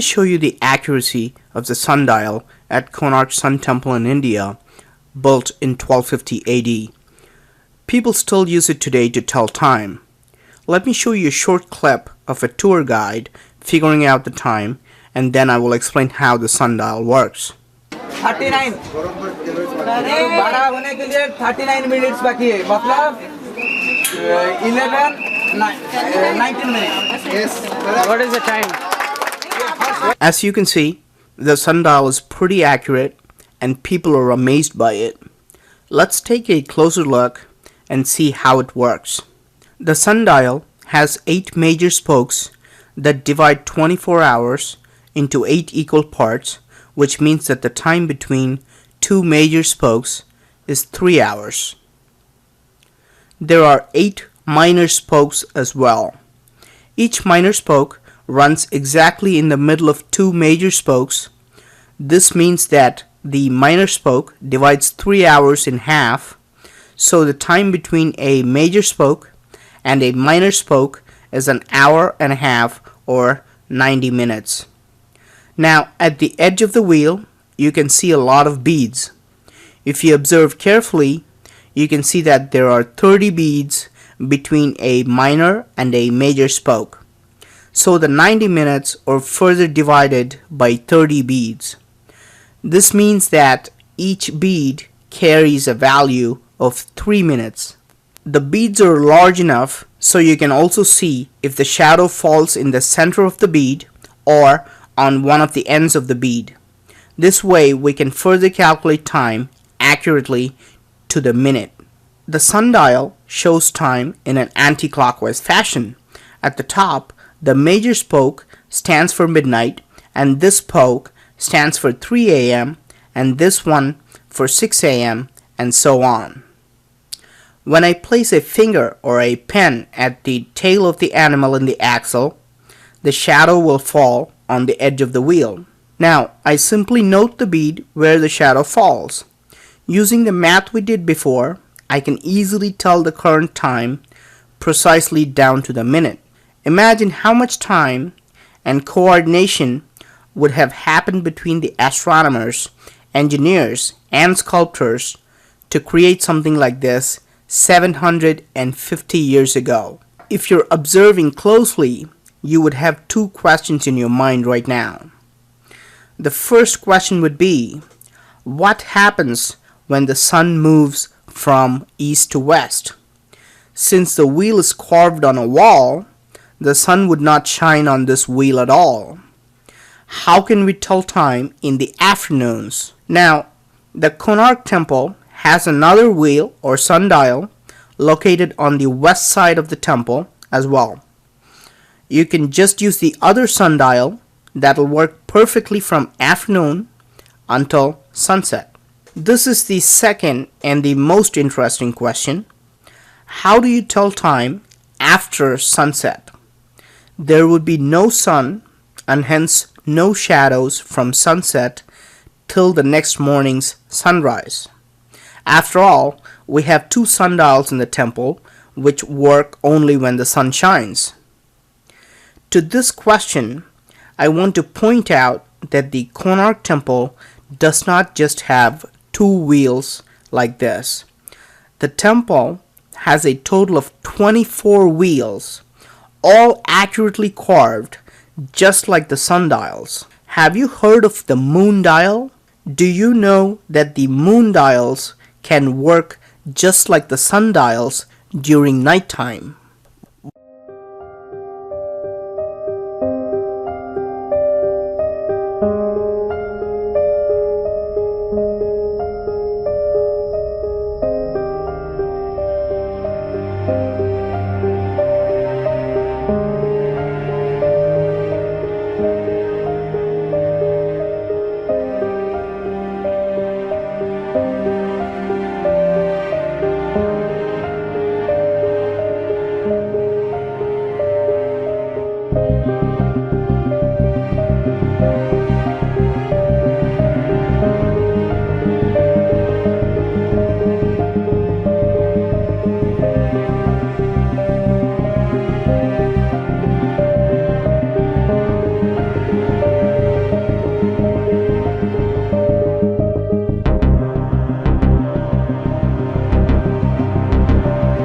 show you the accuracy of the sundial at Konark Sun Temple in India, built in 1250 AD. People still use it today to tell time. Let me show you a short clip of a tour guide figuring out the time, and then I will explain how the sundial works. 39 12 होने के लिए 39 minutes बाकी है, मतलब 19 minutes. Yes. What is the time? As you can see, the sundial is pretty accurate and people are amazed by it. Let's take a closer look and see how it works. The sundial has 8 major spokes that divide 24 hours into 8 equal parts, which means that the time between 2 major spokes is 3 hours. There are 8 minor spokes as well. Each minor spoke runs exactly in the middle of 2 major spokes. This means that the minor spoke divides 3 hours in half, so the time between a major spoke and a minor spoke is an hour and a half, or 90 minutes. Now, at the edge of the wheel, you can see a lot of beads. If you observe carefully, you can see that there are 30 beads between a minor and a major spoke. So the 90 minutes are further divided by 30 beads. This means that each bead carries a value of 3 minutes. The beads are large enough so you can also see if the shadow falls in the center of the bead or on one of the ends of the bead. This way we can further calculate time accurately to the minute. The sundial shows time in an anti-clockwise fashion. At the top, the major spoke stands for midnight, and this spoke stands for 3 a.m., and this one for 6 a.m., and so on. When I place a finger or a pen at the tail of the animal in the axle, the shadow will fall on the edge of the wheel. Now, I simply note the bead where the shadow falls. Using the math we did before, I can easily tell the current time precisely down to the minute. Imagine how much time and coordination would have happened between the astronomers, engineers, and sculptors to create something like this 750 years ago. If you're observing closely, you would have 2 questions in your mind right now. The first question would be, what happens when the sun moves from east to west? Since the wheel is carved on a wall, the sun would not shine on this wheel at all. How can we tell time in the afternoons? Now, the Konark temple has another wheel or sundial located on the west side of the temple as well. You can just use the other sundial that will work perfectly from afternoon until sunset. This is the second and the most interesting question. How do you tell time after sunset? There would be no sun and hence no shadows from sunset till the next morning's sunrise. After all, we have 2 sundials in the temple which work only when the sun shines. To this question, I want to point out that the Konark temple does not just have 2 wheels like this. The temple has a total of 24 wheels, all accurately carved, just like the sundials. Have you heard of the moon dial? Do you know that the moon dials can work just like the sundials during nighttime?